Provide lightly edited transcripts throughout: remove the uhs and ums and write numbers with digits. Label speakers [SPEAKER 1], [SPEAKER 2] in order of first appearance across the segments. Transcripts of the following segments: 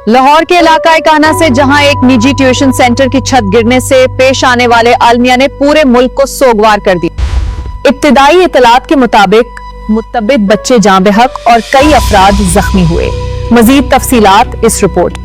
[SPEAKER 1] लाहौर के इलाका काना से जहां एक निजी ट्यूशन सेंटर की छत गिरने से पेश आने वाले आलमिया ने पूरे मुल्क को सोगवार कर दिया। इब्तिदाई इतलात के मुताबिक मुत्तबिद बच्चे जान बेहक और कई अफराद जख्मी हुए। मजीद तफसीलात इस रिपोर्ट।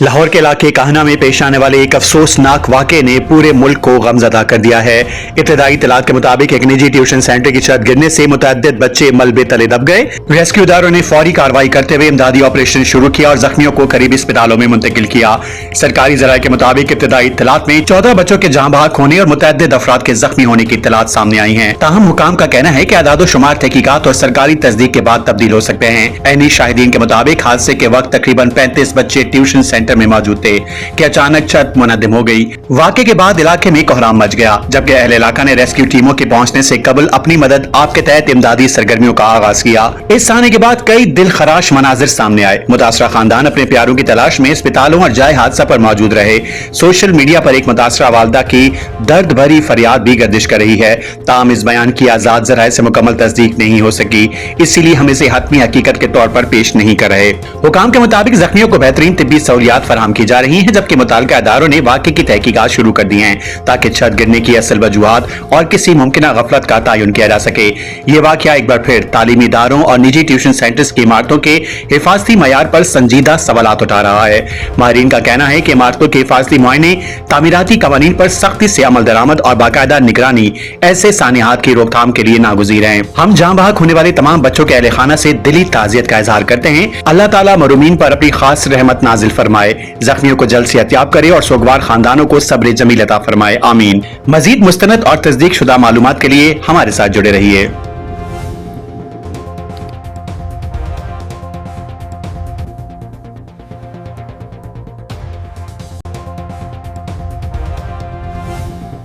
[SPEAKER 2] लाहौर के इलाके काहना में पेश आने वाले एक अफसोसनाक वाक़े ने पूरे मुल्क को गमज़दा कर दिया है। इब्तिदाई इत्तलात के मुताबिक एक निजी ट्यूशन सेंटर की छत गिरने से मुतअद्दिद बच्चे मलबे तले दब गए। रेस्क्यूदारों ने फौरी कार्रवाई करते हुए इमदादी ऑपरेशन शुरू किया और जख्मियों को करीबी अस्पतालों में मुंतकिल किया। सरकारी ज़राए के मुताबिक इब्तिदाई इत्तलात में 14 बच्चों के जाँ बहक होने और मुतअद्दिद अफराद के जख्मी होने की इत्तलात सामने आई हैं। ताहम हुकाम का कहना है कि आदादो शुमार तहकीकात और सरकारी तस्दीक के बाद तब्दील हो सकते हैं। ऐनी शाहिदीन के मुताबिक हादसे के वक्त तकरीबन 35 बच्चे ट्यूशन सेंटर में मौजूद थे कि अचानक छत मुनहदिम हो गई। वाक़े के बाद इलाके में कोहराम मच गया, जबकि अहले इलाका ने रेस्क्यू टीमों के पहुंचने से कबल अपनी मदद आपके तहत इमदादी सरगर्मियों का आगाज किया। इस आने के बाद कई दिल खराश मनाजिर सामने आए। मुतासरा खानदान अपने प्यारों की तलाश में अस्पतालों और जाए हादसा पर मौजूद रहे। सोशल मीडिया पर एक मुतासरा वालदा की दर्द भरी फरियाद भी गर्दिश कर रही है। ताहम इस बयान की आजाद जराए से मुकम्मल तस्दीक नहीं हो सकी, इसीलिए हम इसे हतमी हकीकत के तौर पर पेश नहीं कर रहे। हुकाम के मुताबिक जख्मियों को बेहतरीन तिब्बी सहूलियात फराहम की जा रही हैं, जबकि मुताल्लिका अदारों ने वाक़े की तहकीकात शुरू कर दी हैं ताकि छत गिरने की असल वजूहात और किसी मुमकिन गफलत का तयन किया जा सके। ये वाक़या एक बार फिर तालीमी इदारों और निजी ट्यूशन सेंटर्स की इमारतों के हिफाजती मयार पर संजीदा सवालात उठा रहा है। माहिरीन का कहना है कि इमारतों के हिफाजती मुआयने, तामीराती कवानीन पर सख्ती से अमल दरामद और बाकायदा निगरानी ऐसे सानिहात की रोकथाम के लिए नागुज़ीर हैं। हम जाँ बहक होने वाले तमाम बच्चों के अहले खाना से दिली ताज़ियत का इजहार करते हैं। अल्लाह ताला मरूमीन पर अपनी खास रहमत नाजिल फरमाए, जख्मियों को जल्द से एहतियाब करे और सोगवार खानदानों को सब्र जमील अता फरमाए। आमीन। मजीद मुस्तनद और तस्दीक शुदा मालूमात के लिए हमारे साथ जुड़े रहिए।